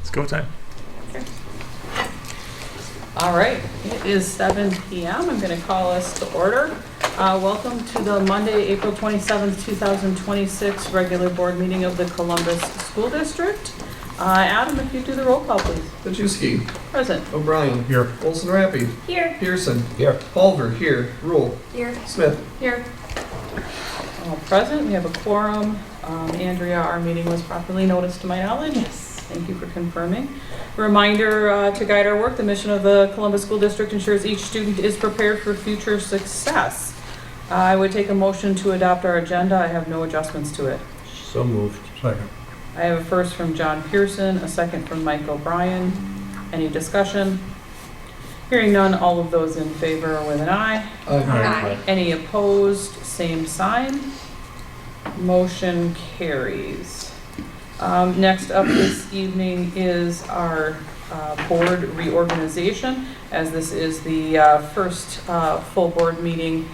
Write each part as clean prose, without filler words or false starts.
It's go time. All right, it is 7 p.m. I'm going to call us to order. Welcome to the Monday, April 27th, 2026 regular board meeting of the Columbus School District. Adam, if you do the roll call, please. Majewski. Present. O'Brien. Here. Olson Rappy. Here. Pearson. Here. Pulver. Here. Rule. Here. Smith. Here. All present, we have a quorum. Andrea, our meeting was properly noticed to my knowledge. Yes. Thank you for confirming. Reminder to guide our work, the mission of the Columbus School District ensures each student is prepared for future success. I would take a motion to adopt our agenda. I have no adjustments to it. So moved. Second. I have a first from John Pearson, a second from Mike O'Brien. Any discussion? Hearing none, all of those in favor with an aye. Aye. Any opposed, same sign. Motion carries. Next up this evening is our board reorganization, as this is the first full board meeting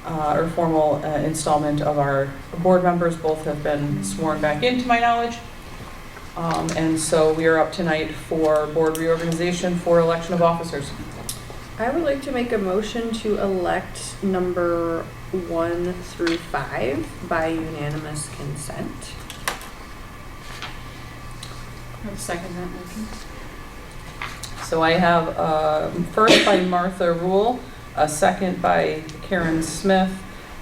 or formal installment of our board members. Both have been sworn back in, to my knowledge. And so we are up tonight for board reorganization for election of officers. I would like to make a motion to elect number 1 through 5 by unanimous consent. I'll second that motion. So I have first by Martha Rule, a second by Karen Smith,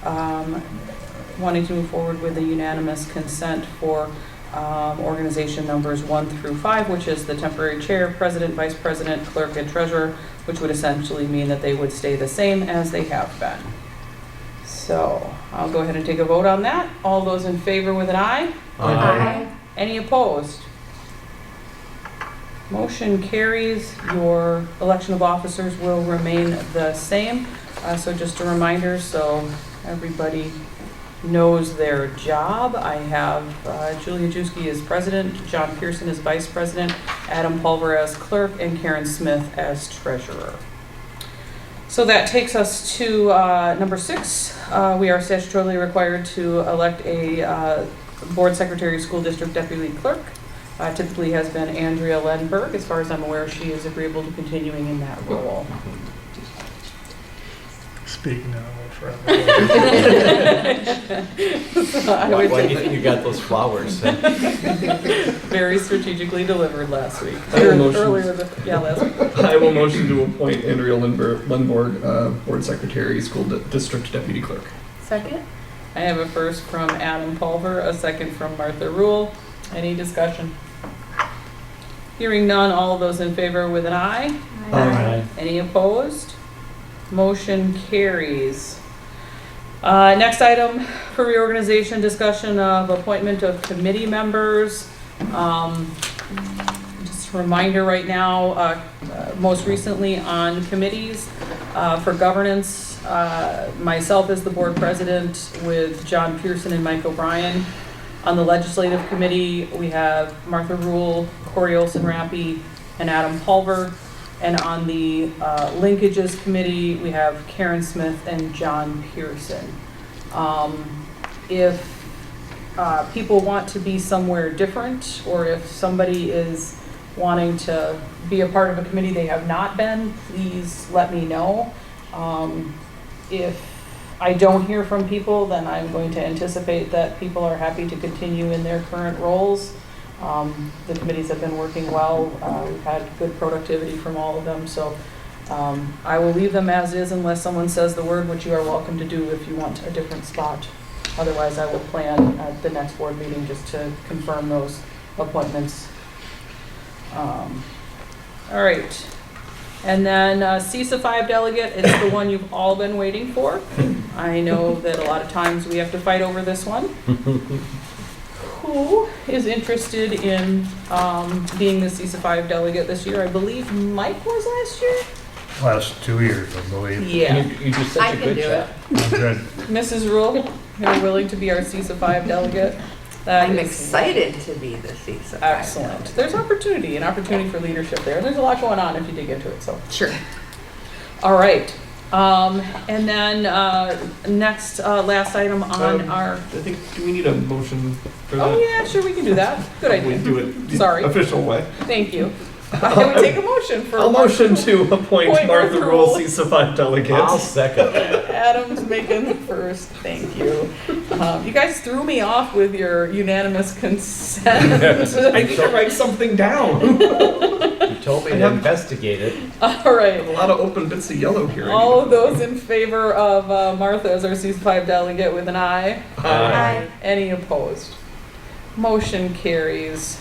wanting to move forward with a unanimous consent for organization numbers 1 through 5, which is the temporary chair, president, vice president, clerk, and treasurer, which would essentially mean that they would stay the same as they have been. So I'll go ahead and take a vote on that. All those in favor with an aye? Aye. Any opposed? Motion carries. Your election of officers will remain the same. So just a reminder, so everybody knows their job. I have Julia Majewski as president, John Pearson as vice president, Adam Pulver as clerk, and Karen Smith as treasurer. So that takes us to number 6. We are statutorily required to elect a board secretary, school district deputy clerk. Typically has been Andrea Lenberg. As far as I'm aware, she is agreeable to continuing in that role. Speak now or forever. Why do you think you got those flowers? Very strategically delivered last week. I will motion- Last week. I will motion to appoint Andrea Lundborg, board secretary, school district deputy clerk. Second? I have a first from Adam Pulver, a second from Martha Rule. Any discussion? Hearing none, all of those in favor with an aye? Aye. Any opposed? Motion carries. Next item for reorganization, discussion of appointment of committee members. Just a reminder right now, most recently on committees for governance, myself as the board president with John Pearson and Mike O'Brien. On the legislative committee, we have Martha Rule, Corey Olson Rappy, and Adam Pulver. And on the linkages committee, we have Karen Smith and John Pearson. If people want to be somewhere different, or if somebody is wanting to be a part of a committee they have not been, please let me know. If I don't hear from people, then I'm going to anticipate that people are happy to continue in their current roles. The committees have been working well. We've had good productivity from all of them, so I will leave them as is unless someone says the word, which you are welcome to do if you want a different spot. Otherwise, I will plan at the next board meeting just to confirm those appointments. All right. And then CISA 5 delegate, it's the one you've all been waiting for. I know that a lot of times we have to fight over this one. Who is interested in being the CISA 5 delegate this year? I believe Mike was last year? Last 2 years, I believe. Yeah. You did such I a can good do job. Good. Mrs. Rule, you're willing to be our CISA 5 delegate? That I'm is excited to be the CISA. excellent. There's an opportunity for leadership there. There's a lot going on if you dig into it, so. Sure. All right. And then, next, last item on our, I think, do we need a motion for that? oh yeah, sure, we can do that. Good We idea. do it the Sorry. official way. Thank you. I would take a motion for. I'll motion to appoint Appoint Martha Martha Rule, Rule. CISA 5 I'll delegate. second that. Adam's making the first, thank you. You guys threw me off with your unanimous consent. I need to write something down. You told me I to have- investigate it. All right. A lot of open bits of yellow here. All of those in favor of Martha as our C5 delegate with an aye? Aye. Any opposed? Motion carries.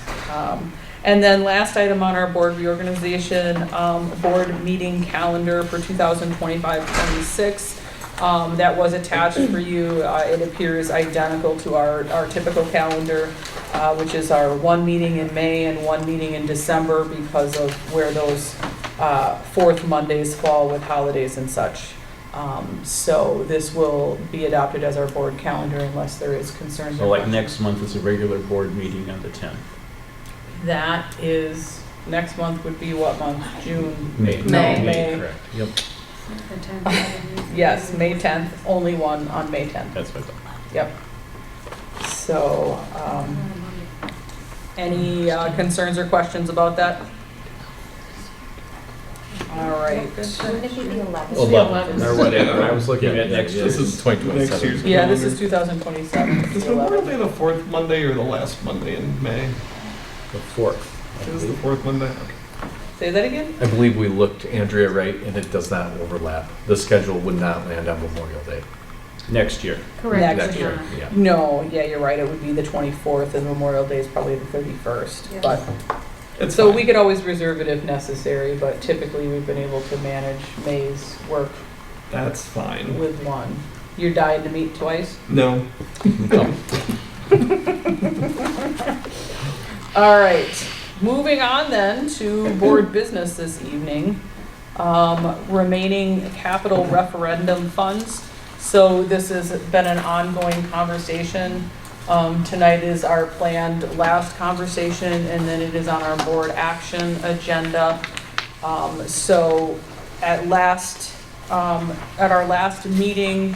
And then last item on our board reorganization, board meeting calendar for 2025-26. That was attached for you. It appears identical to our typical calendar, which is our one meeting in May and one meeting in December because of where those fourth Mondays fall with holidays and such. So this will be adopted as our board calendar unless there is concerns. So or like questions. next month is a regular board meeting on the 10th. That is, next month would be what month? June? May. No, May. Correct. Yep, Yes, May 10th, only one on May 10th. that's what I thought. Yep. So, any concerns or questions about that? All right. Wouldn't it be the 11th? 11th, or whatever. I was looking at next This year's. is next year's Yeah, this is calendar. 2027. It's Is the Memorial 11th. Day the fourth Monday or the last Monday in May? The 4th. I It is the believe. fourth Monday? Okay. Say that again? I believe we looked, Andrea, right, and it does not overlap. The schedule would not land on Memorial Day. Next year. Correct. Next year, yeah. No, yeah, you're right. It would be the 24th and Memorial Day is probably the 31st. Yeah. But, It's so fine. we could always reserve it if necessary, but typically we've been able to manage May's work That's fine. with one. You're dying to meet twice? No. All right, moving on then to board business this evening. Remaining capital referendum funds. So this has been an ongoing conversation. Tonight is our planned last conversation, and then it is on our board action agenda. So at our last meeting,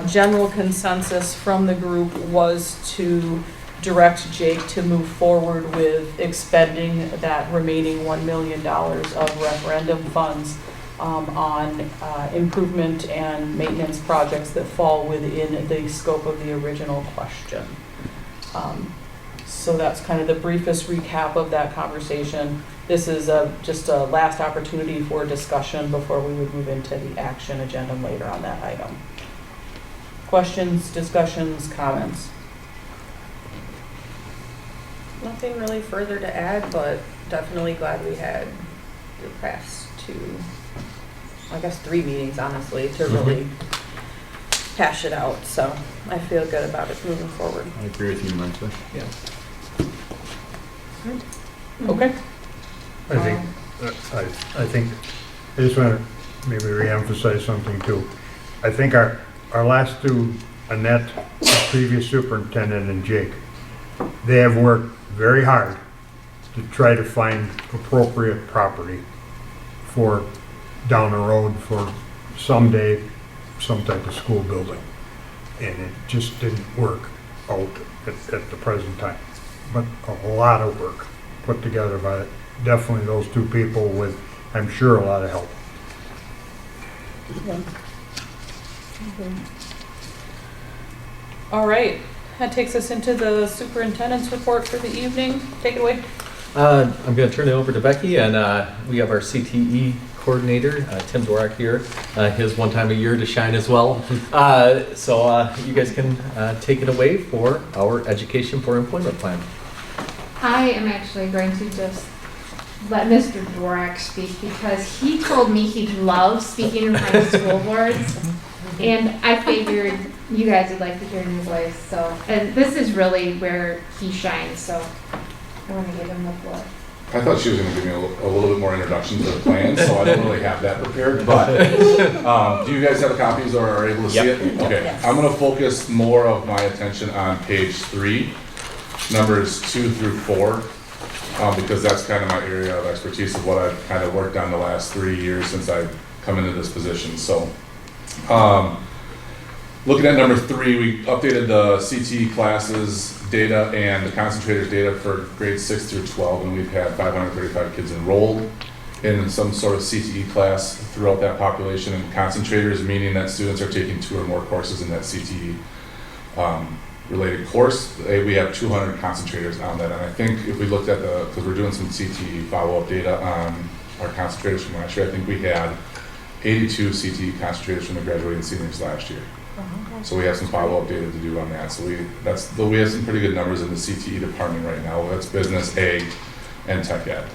general consensus from the group was to direct Jake to move forward with expending that remaining $1 million of referendum funds on improvement and maintenance projects that fall within the scope of the original question. So that's kind of the briefest recap of that conversation. This is just a last opportunity for discussion before we would move into the action agenda later on that item. Questions, discussions, comments? Nothing really further to add, but definitely glad we had the past I guess 3 meetings, honestly, to really hash it out. So I feel good about it moving forward. I agree with you, Martha. Okay. I think, I just want to maybe reemphasize something too. I think our last two, Annette, the previous superintendent, and Jake, they have worked very hard to try to find appropriate property for down the road for someday, some type of school building. And it just didn't work out at the present time. But a lot of work put together by definitely those two people with, I'm sure, a lot of help. All right, that takes us into the superintendent's report for the evening. Take it away. I'm going to turn it over to Becky, and we have our CTE coordinator, Tim Dworak here. His one time a year to shine as well. So you guys can take it away for our Education for Employment Plan. I am actually going to just let Mr. Dworak speak because he told me he loves speaking in front of school boards. And I figured you guys would like to hear his voice. So, and this is really where he shines. So I want to give him the floor. I thought she was going to give me a little bit more introduction to the plan, so I don't really have that prepared. But do you guys have copies or are able to see it? Okay, I'm going to focus more of my attention on page 3, numbers 2 through 4, because that's kind of my area of expertise of what I've kind of worked on the last 3 years since I've come into this position. So, looking at number 3, we updated the CTE classes data and the concentrators data for grades 6 through 12, and we've had 535 kids enrolled in some sort of CTE class throughout that population, and concentrators meaning that students are taking 2 or more courses in that CTE related course. We have 200 concentrators on that, and I think if we looked at because we're doing some CTE follow-up data on our concentrators from last year, I think we had 82 CTE concentrators from the graduating seniors last year. So we have some follow-up data to do on that. So we have some pretty good numbers in the CTE department right now. That's business, ag, and tech ed.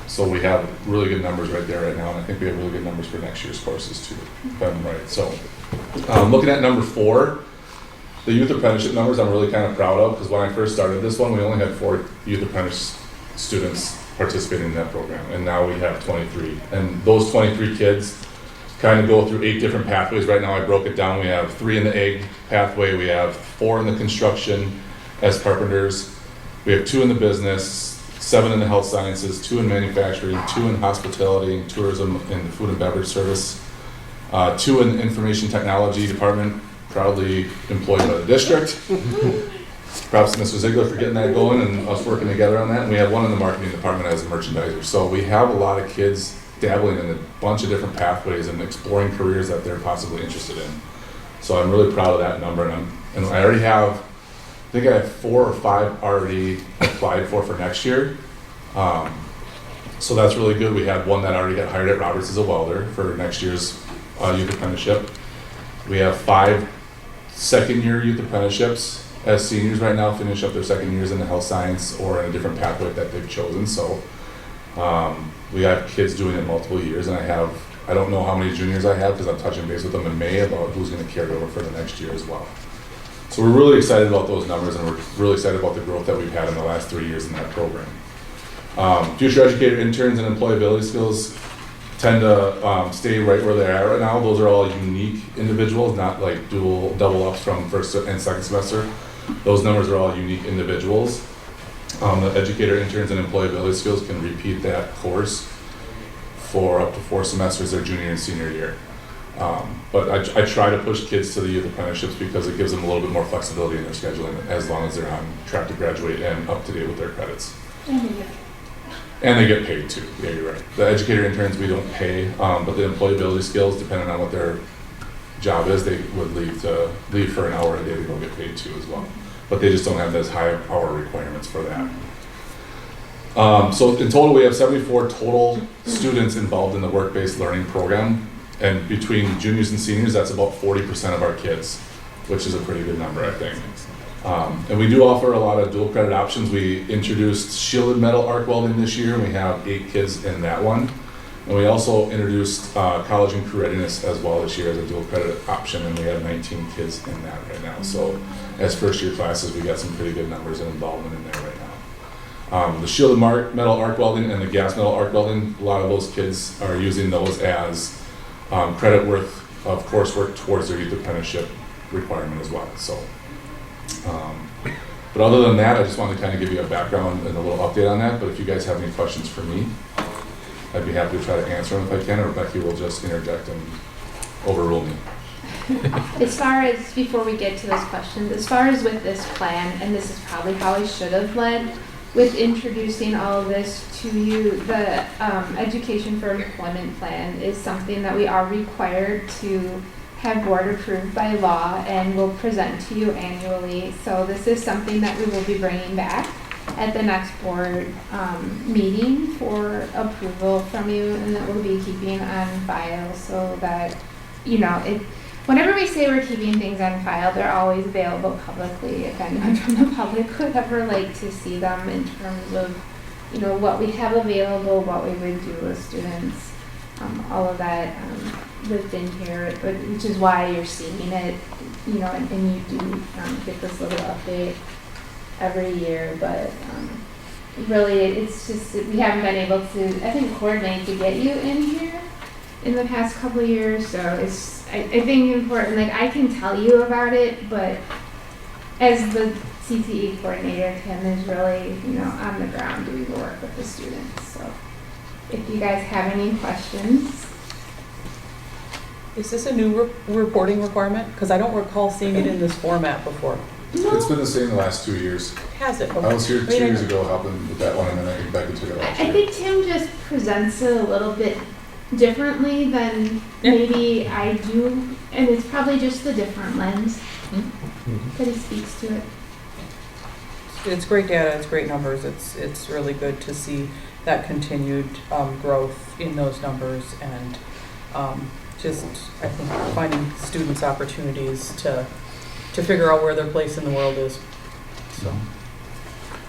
So we have really good numbers right there right now, and I think we have really good numbers for next year's courses too, if I'm right. So looking at number 4, the youth apprenticeship numbers I'm really kind of proud of, because when I first started this one, we only had 4 youth apprentice students participating in that program, and now we have 23. And those 23 kids kind of go through 8 different pathways. Right now I broke it down. We have 3 in the ag pathway, we have 4 in the construction as carpenters, we have 2 in the business, 7 in the health sciences, 2 in manufacturing, 2 in hospitality and tourism and food and beverage service, 2 in the information technology department, proudly employed by the district. Props to Mr. Ziegler for getting that going and us working together on that. And we have 1 in the marketing department as a merchandiser. So we have a lot of kids dabbling in a bunch of different pathways and exploring careers that they're possibly interested in. So I'm really proud of that number. And I already have, I think I have 4 or 5 already applied for next year. So that's really good. We had 1 that already got hired at Roberts as a welder for next year's youth apprenticeship. We have 5 second-year youth apprenticeships as seniors right now, finish up their second years in the health science or in a different pathway that they've chosen. So we have kids doing it multiple years, and I don't know how many juniors I have because I'm touching base with them in May about who's going to carry over for the next year as well. So we're really excited about those numbers, and we're really excited about the growth that we've had in the last 3 years in that program. Future educator interns and employability skills tend to stay right where they're at right now. Those are all unique individuals, not like double ups from first and second semester. Those numbers are all unique individuals. The educator interns and employability skills can repeat that course for up to 4 semesters their junior and senior year. But I try to push kids to the youth apprenticeships because it gives them a little bit more flexibility in their scheduling as long as they're on track to graduate and up to date with their credits. And they get paid too. Yeah, you're right. The educator interns we don't pay, but the employability skills, depending on what their job is, they would leave for an hour a day to go get paid too as well. But they just don't have those high hour requirements for that. So in total, we have 74 total students involved in the work-based learning program. And between juniors and seniors, that's about 40% of our kids, which is a pretty good number, I think. And we do offer a lot of dual credit options. We introduced shielded metal arc welding this year, and we have 8 kids in that one. And we also introduced college and career readiness as well this year as a dual credit option, and we have 19 kids in that right now. So as first year classes, we got some pretty good numbers and involvement in there right now. The shielded metal arc welding and the gas metal arc welding, a lot of those kids are using those as credit worth of coursework towards their youth apprenticeship requirement as well. So, but other than that, I just wanted to kind of give you a background and a little update on that. But if you guys have any questions for me, I'd be happy to try to answer them if I can, or Becky will just interject and overrule me. As far as, before we get to those questions, as far as with this plan, and this is probably how I should have led with introducing all of this to you, the Education for Employment Plan is something that we are required to have board approved by law and will present to you annually. So this is something that we will be bringing back at the next board meeting for approval from you, and that we'll be keeping on file so that, you know, whenever we say we're keeping things on file, they're always available publicly if anyone from the public would ever like to see them in terms of, you know, what we have available, what we would do with students, all of that within here, which is why you're seeing it, you know, and you do get this little update every year, but really it's just, we haven't been able to, I think, coordinate to get you in here in the past couple of years, so it's, I think important, like I can tell you about it, but as the CTE coordinator, Tim is really, you know, on the ground doing the work with the students. So if you guys have any questions, Is this a new reporting requirement? Because I don't recall seeing it in this format before. It's been the same the last 2 years. Has it? I was here 2 I mean, years ago helping with that one, and then I think Becky took it last I year. think Tim just presents it a little bit differently than Yeah. maybe I do, and it's probably just the different lens that he speaks to it. It's great data, it's great numbers, it's really good to see that continued growth in those numbers and just, I think, finding students opportunities to figure out where their place in the world is. So,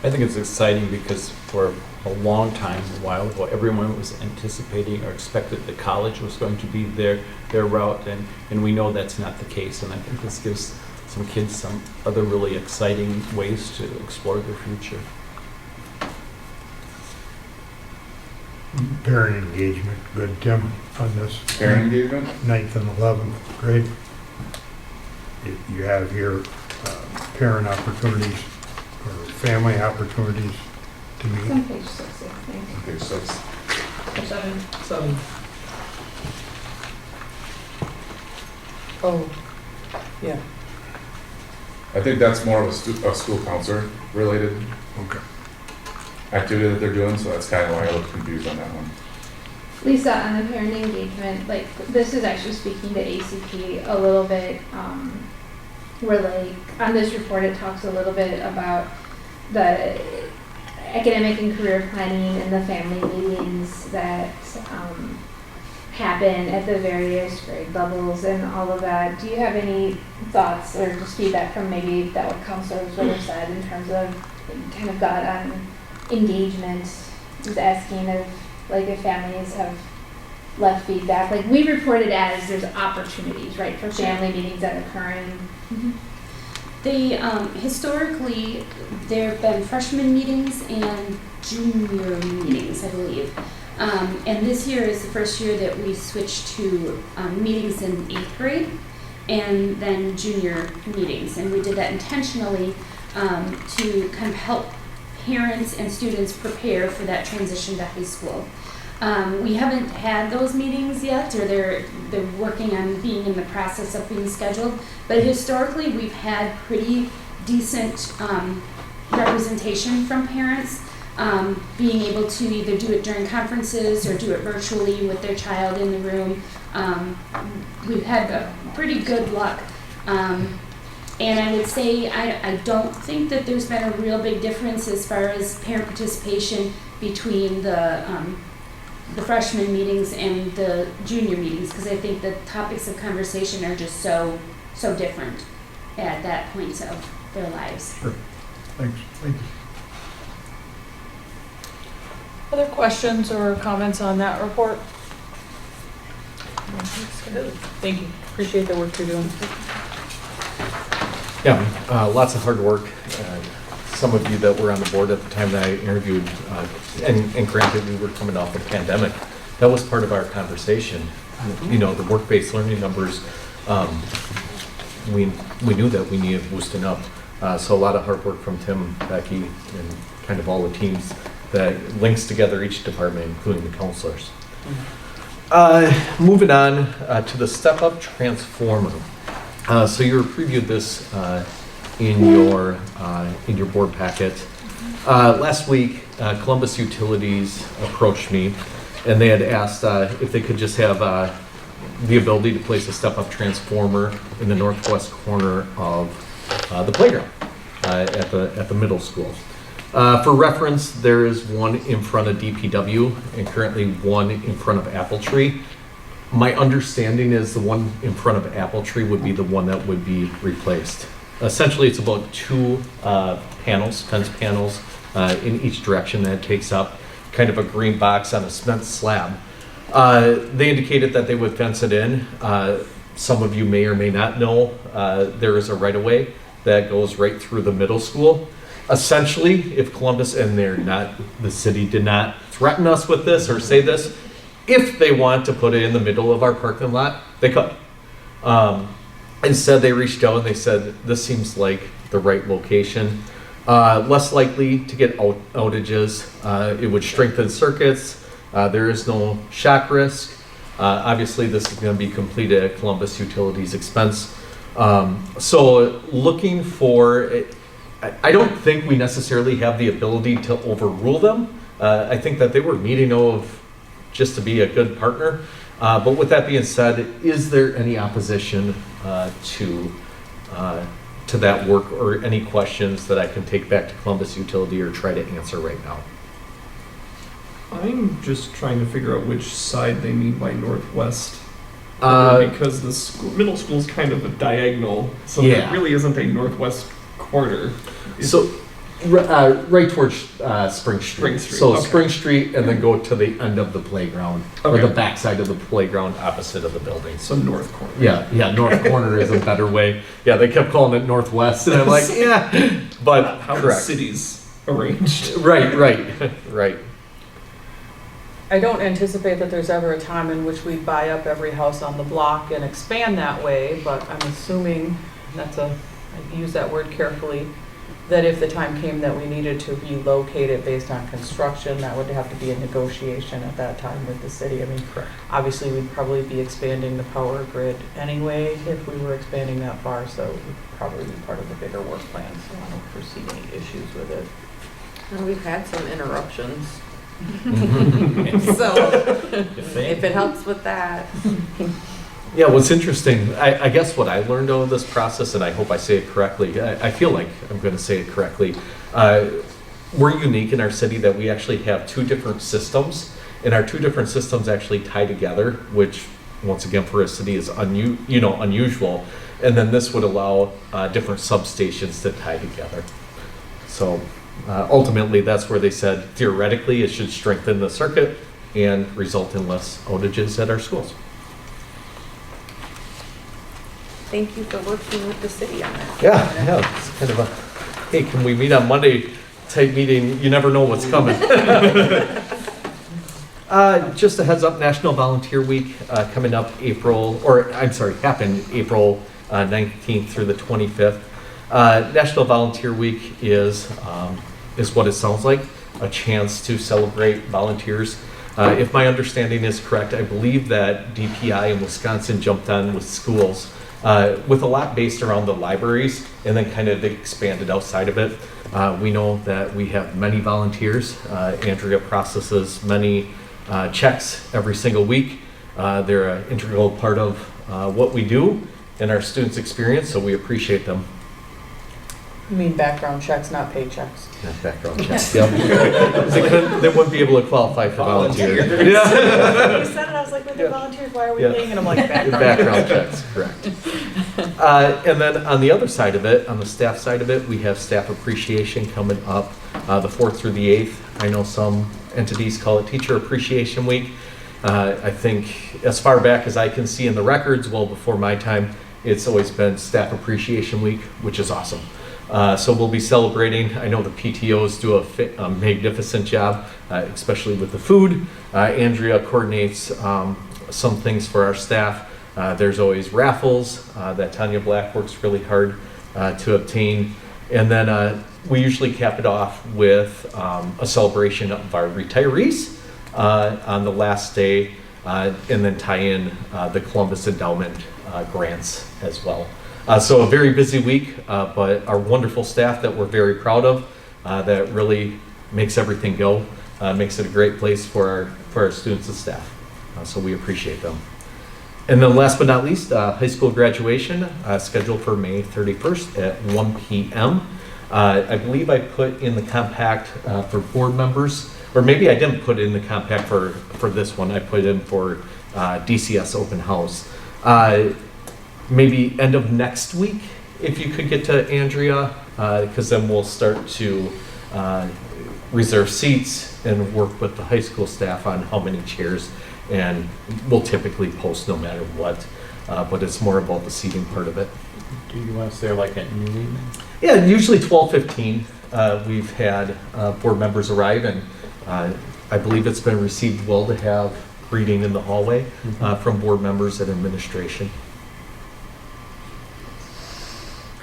I think it's exciting because for a long time, a while ago, everyone was anticipating or expected that college was going to be their route, and we know that's not the case. And I think this gives some kids some other really exciting ways to explore their future. Parent engagement, good, Tim, on this. Parent engagement? 9th and 11th grade. You have here parent opportunities or family opportunities to It's meet. on page 6, I think, Page 6. or 7. so. Oh, yeah. I think that's more of a school counselor related Okay. activity that they're doing, so that's kind of why I look confused on that one. Lisa, on the parent engagement, like, this is actually speaking to ACP a little bit, where like, on this report, it talks a little bit about the academic and career planning and the family meetings that, happen at the various grade levels and all of that. Do you have any thoughts or just feedback from maybe that what counselors would have said in terms of kind of got on engagement, was asking if, like, if families have left feedback? Like, we reported as there's opportunities, right, for family meetings that occur in. They, historically, there have been freshman meetings and junior meetings, I believe. And this year is the first year that we switched to meetings in 8th grade and then junior meetings. And we did that intentionally to kind of help parents and students prepare for that transition to high school. We haven't had those meetings yet, or they're working on being in the process of being scheduled. But historically, we've had pretty decent representation from parents, being able to either do it during conferences or do it virtually with their child in the room. We've had a pretty good luck. And I would say I don't think that there's been a real big difference as far as parent participation between the freshman meetings and the junior meetings, because I think the topics of conversation are just so different at that point of their lives. Sure. Thanks. Thank you. Other questions or comments on that report? Thank you. Appreciate the work you're doing. Yeah, lots of hard work. Some of you that were on the board at the time that I interviewed, and granted, we were coming off a pandemic, that was part of our conversation. You know, the work-based learning numbers, we knew that we needed boosting up. So a lot of hard work from Tim, Becky, and kind of all the teams that links together each department, including the counselors. Moving on to the Step Up Transformer. So you previewed this in your board packet. Last week, Columbus Utilities approached me, and they had asked if they could just have the ability to place a Step Up Transformer in the northwest corner of the playground at the middle school. For reference, there is one in front of DPW and currently one in front of Apple Tree. My understanding is the one in front of Apple Tree would be the one that would be replaced. Essentially, it's about 2 panels, fence panels, in each direction that it takes up, kind of a green box on a cement slab. They indicated that they would fence it in. Some of you may or may not know, there is a right-of-way that goes right through the middle school. Essentially, if Columbus and the city did not threaten us with this or say this, if they want to put it in the middle of our parking lot, they could. Instead, they reached out and they said, this seems like the right location. Less likely to get outages. It would strengthen circuits. There is no shock risk. Obviously, this is going to be completed at Columbus Utilities expense. So looking for, I don't think we necessarily have the ability to overrule them. I think that they were meeting of just to be a good partner. But with that being said, is there any opposition to that work, or any questions that I can take back to Columbus Utility or try to answer right now? I'm just trying to figure out which side they mean by northwest. Because the middle school is kind of a diagonal, so Yeah. there really isn't a northwest corner. So, right towards Spring Street. Spring Street, So okay. Spring Street, and then go to the end of the playground, or the Okay. back side of the playground opposite of the building. So north corner. Yeah, north corner is a better way. Yeah, they kept calling it northwest, and I'm like, yeah, but How the correct. city's arranged. Right. I don't anticipate that there's ever a time in which we buy up every house on the block and expand that way, but I'm assuming, I use that word carefully, that if the time came that we needed to relocate it based on construction, that would have to be a negotiation at that time with the city. I mean, Correct. obviously, we'd probably be expanding the power grid anyway if we were expanding that far, so it would probably be part of a bigger work plan, so I don't foresee any issues with it. And we've had some interruptions, If so they- if it helps with that. Yeah, what's interesting, I guess what I learned out of this process, and I hope I say it correctly, I feel like I'm going to say it correctly. We're unique in our city that we actually have two different systems, and our two different systems actually tie together, which, once again, for a city is unusual. And then this would allow different substations to tie together. So ultimately, that's where they said theoretically it should strengthen the circuit and result in less outages at our schools. Thank you for working with the city on that. Yeah, it's kind of a, hey, can we meet on Monday type meeting? You never know what's coming. Just a heads up, National Volunteer Week coming up happened April 19th through the 25th. National Volunteer Week is what it sounds like, a chance to celebrate volunteers. If my understanding is correct, I believe that DPI in Wisconsin jumped on with schools with a lot based around the libraries, and then kind of expanded outside of it. We know that we have many volunteers. Andrea processes many checks every single week. They're an integral part of what we do and our students' experience, so we appreciate them. You mean background checks, not paychecks? Not background checks. Yep. They wouldn't be able to qualify for volunteer. You said it, I was like, with the volunteers, why are we Yeah. paying? And I'm like, Background checks, correct. And then on the other side of it, on the staff side of it, we have staff appreciation coming up the 4th through the 8th. I know some entities call it Teacher Appreciation Week. I think as far back as I can see in the records, well before my time, it's always been Staff Appreciation Week, which is awesome. So we'll be celebrating. I know the PTOs do a magnificent job, especially with the food. Andrea coordinates some things for our staff. There's always raffles that Tanya Black works really hard to obtain. And then we usually cap it off with a celebration of our retirees on the last day, and then tie in the Columbus Endowment grants as well. So a very busy week, but our wonderful staff that we're very proud of, that really makes everything go, makes it a great place for our students and staff. So we appreciate them. And then last but not least, high school graduation scheduled for May 31st at 1 p.m. I believe I put in the compact for board members, or maybe I didn't put in the compact for this one. I put in for DCS open house. Maybe end of next week, if you could get to Andrea, because then we'll start to reserve seats and work with the high school staff on how many chairs, and we'll typically post no matter what, but it's more about the seating part of it. Do you want to say like at noon evening? Yeah, usually 12:15. We've had board members arrive, and I believe it's been received well to have greeting in the hallway from board members and administration.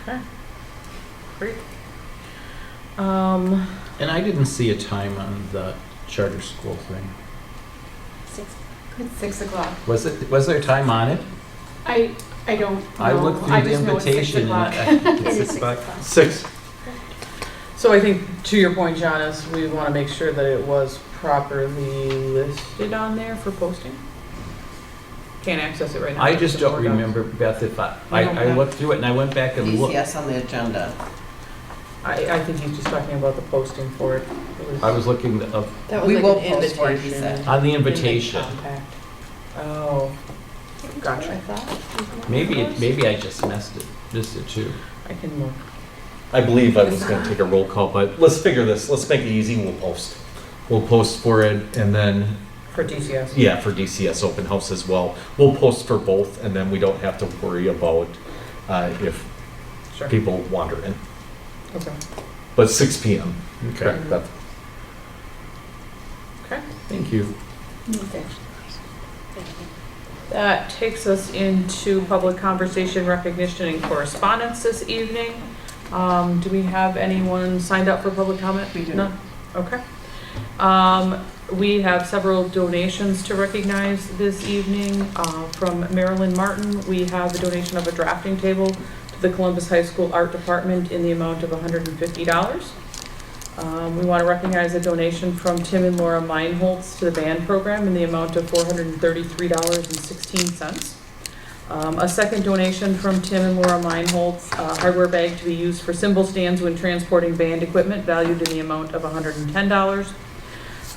Okay. Great. And I didn't see a time on the charter school thing. It's 6 o'clock. Was there a time on it? I don't know. I looked through I the just know it's 6 invitation o'clock. and It it's is 6 o'clock. 6. So I think, to your point, Janice, we want to make sure that it was properly listed on there for posting. Can't access it right now. I just don't Board docs. remember, Beth, if I Okay. looked through it and I went back and looked. DCS on the agenda. I think he's just talking about the posting for it. It I was looking of, That was We like will an post for it, he invitation. said. on the invitation. Compact. Oh, gotcha. Maybe I just missed it too. I can look. I believe I was gonna take a roll call, but let's figure this, let's make it easy, we'll post. We'll post for it, and then, For DCS. yeah, for DCS open house as well. We'll post for both, and then we don't have to worry about if Sure. people wander in. Okay. But 6 PM, correct, Beth? Okay. Thank you. That takes us into public conversation, recognition, and correspondence this evening. Do we have anyone signed up for public comment? We do. None? Okay. We have several donations to recognize this evening. From Marilyn Martin, we have the donation of a drafting table to the Columbus High School Art Department in the amount of $150. We want to recognize a donation from Tim and Laura Meinholz to the band program in the amount of $433.16. A second donation from Tim and Laura Meinholz, a hardware bag to be used for cymbal stands when transporting band equipment, valued in the amount of $110.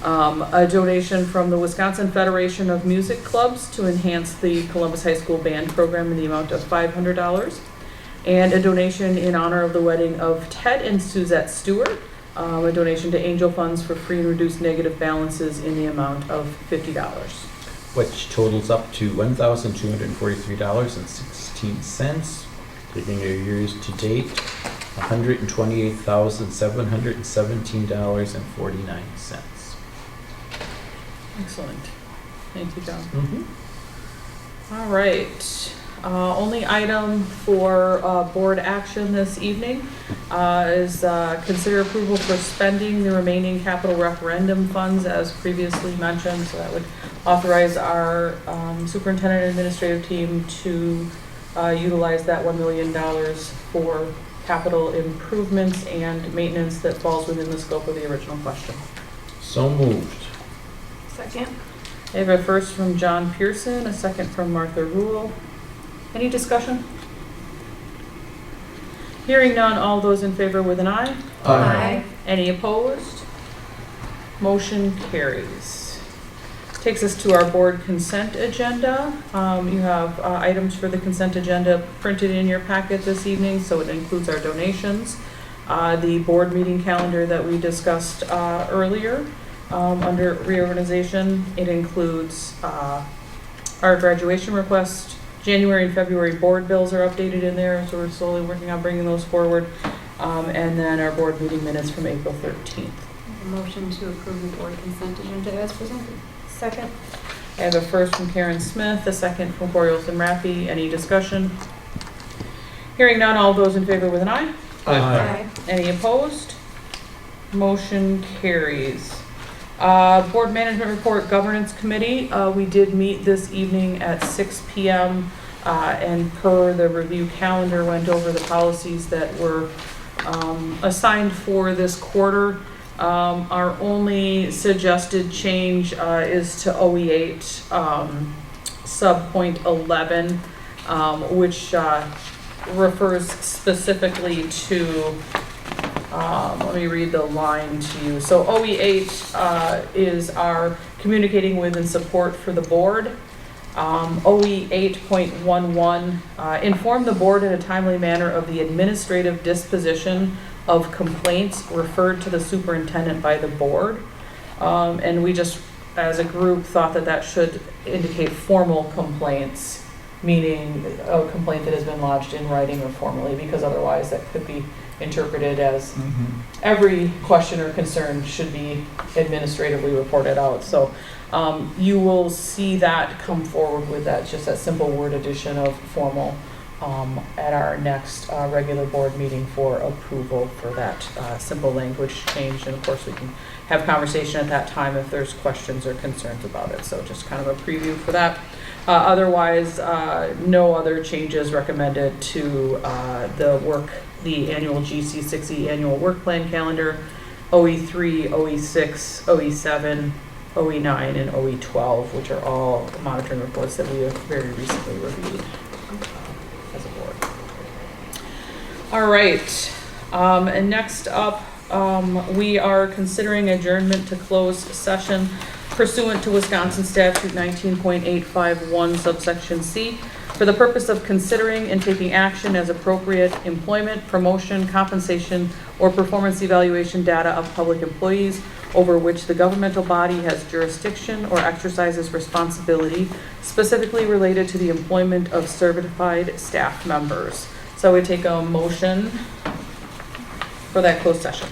A donation from the Wisconsin Federation of Music Clubs to enhance the Columbus High School band program in the amount of $500. And a donation in honor of the wedding of Ted and Suzette Stewart, a donation to Angel Funds for free and reduced negative balances in the amount of $50. Which totals up to $1,243.16, taking your years to date, $128,717.49. Excellent. Thank you, John. Mm-hmm. All right. Only item for board action this evening is consider approval for spending the remaining capital referendum funds as previously mentioned. So that would authorize our superintendent and administrative team to utilize that $1 million for capital improvements and maintenance that falls within the scope of the original question. So moved. Second. I have a first from John Pearson, a second from Martha Rule. Any discussion? Hearing none, all those in favor with an eye? Aye. Any opposed? Motion carries. Takes us to our board consent agenda. You have items for the consent agenda printed in your packet this evening, so it includes our donations. The board meeting calendar that we discussed earlier. Under reorganization, it includes our graduation request. January and February board bills are updated in there, so we're slowly working on bringing those forward. And then our board meeting minutes from April 13th. A motion to approve the board consent agenda as presented. Second. I have a first from Karen Smith, a second from Corey Olson Raffy. Any discussion? Hearing none, all those in favor with an eye? Aye. Any opposed? Motion carries. Board Management Report Governance Committee, we did meet this evening at 6 p.m. And per the review calendar, went over the policies that were assigned for this quarter. Our only suggested change is to OE8 sub point 11, which refers specifically to let me read the line to you. So OE8 is our communicating with and support for the board. OE 8.11, inform the board in a timely manner of the administrative disposition of complaints referred to the superintendent by the board. And we just, as a group, thought that that should indicate formal complaints, meaning a complaint that has been lodged in writing or formally, because otherwise that could be interpreted as every question or concern should be administratively reported out. So you will see that come forward with that, just that simple word addition of formal at our next regular board meeting for approval for that simple language change. And of course, we can have conversation at that time if there's questions or concerns about it. So just kind of a preview for that. Otherwise, no other changes recommended to the annual GC6E annual work plan calendar, OE3, OE6, OE7, OE9, and OE12, which are all monitoring reports that we have very recently reviewed as a board. All right, and next up, we are considering adjournment to closed session pursuant to Wisconsin Statute 19.851 subsection C for the purpose of considering and taking action as appropriate employment, promotion, compensation, or performance evaluation data of public employees over which the governmental body has jurisdiction or exercises responsibility specifically related to the employment of certified staff members. So we take a motion for that closed session.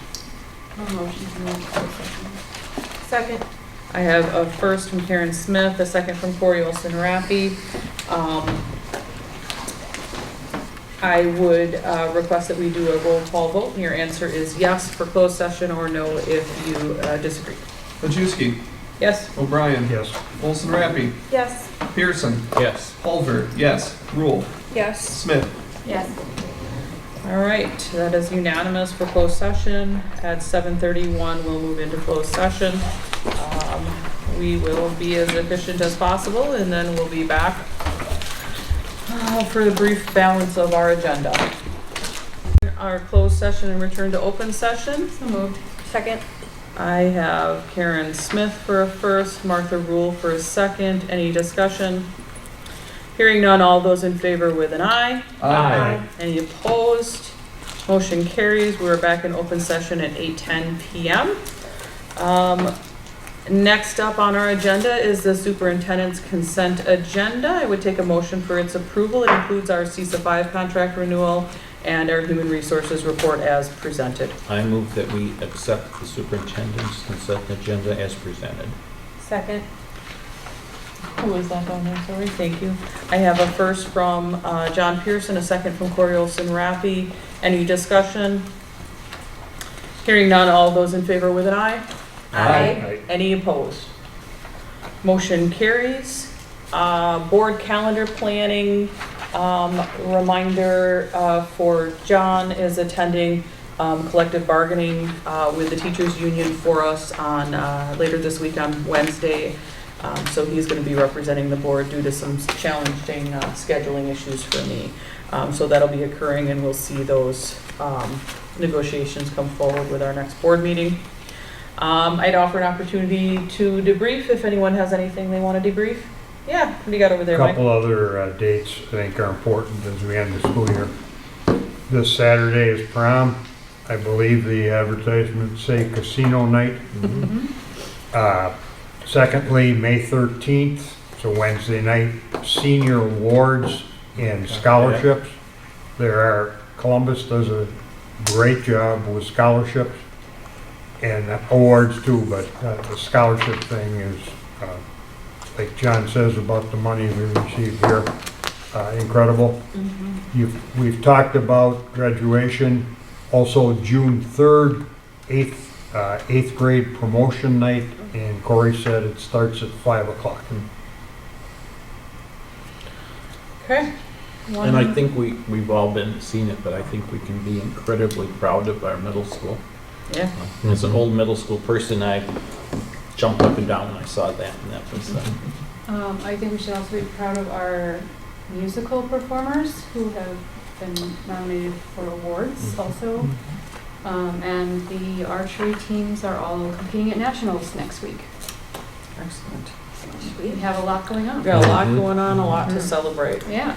Second. I have a first from Karen Smith, a second from Corey Olson Rappi. I would request that we do a roll call vote. Your answer is yes for closed session or no if you disagree. Majewski, Yes? O'Brien, Yes. Olson Rappy, Yes. Pearson, Yes. Pulver, yes, Rule, Yes. Smith. Yes. All right, that is unanimous for closed session. At 7:31, we'll move into closed session. We will be as efficient as possible, and then we'll be back for the brief balance of our agenda. Our closed session and return to open session. So moved. Second. I have Karen Smith for a first, Martha Rule for a second. Any discussion? Hearing none, all those in favor with an aye. Aye. Any opposed? Motion carries. We're back in open session at 8:10 p.m. Next up on our agenda is the superintendent's consent agenda. I would take a motion for its approval. It includes our CISA 5 contract renewal and our human resources report as presented. I move that we accept the superintendent's consent agenda as presented. Second. Who is that on there? Sorry, thank you. I have a first from John Pearson, a second from Corey Olson Rappi. Any discussion? Hearing none, all those in favor with an aye? Aye. Any opposed? Motion carries. Board calendar planning, reminder for John is attending collective bargaining with the teachers union for us on later this week on Wednesday. So he's going to be representing the board due to some challenging scheduling issues for me. So that'll be occurring, and we'll see those negotiations come forward with our next board meeting. I'd offer an opportunity to debrief if anyone has anything they want to debrief. Yeah, what do you got over there, Mike? Couple other dates I think are important as we end the school year. This Saturday is prom. I believe the advertisements say casino night. Secondly, May 13th, it's a Wednesday night, senior awards and scholarships. Columbus does a great job with scholarships and awards too, but the scholarship thing is, like John says about the money we received here, incredible. We've talked about graduation, also June 3rd, 8th grade promotion night, and Corey said it starts at 5 o'clock. Okay. And I think we've all been seeing it, but I think we can be incredibly proud of our middle school. Yeah. As an old middle school person, I jumped up and down when I saw that, and that was, I think we should also be proud of our musical performers who have been nominated for awards also. And the archery teams are all competing at nationals next week. Excellent. We have a lot going on. We've got a lot going on, a lot to celebrate. Yeah.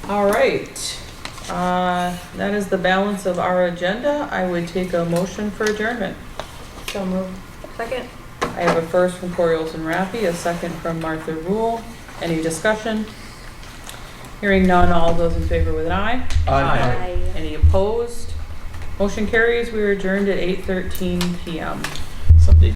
All right. That is the balance of our agenda. I would take a motion for adjournment. So moved. Second. I have a first from Corey Olson Rappi, a second from Martha Rule. Any discussion? Hearing none, all those in favor with an aye. Aye. Any opposed? Motion carries. We are adjourned at 8:13 p.m. someday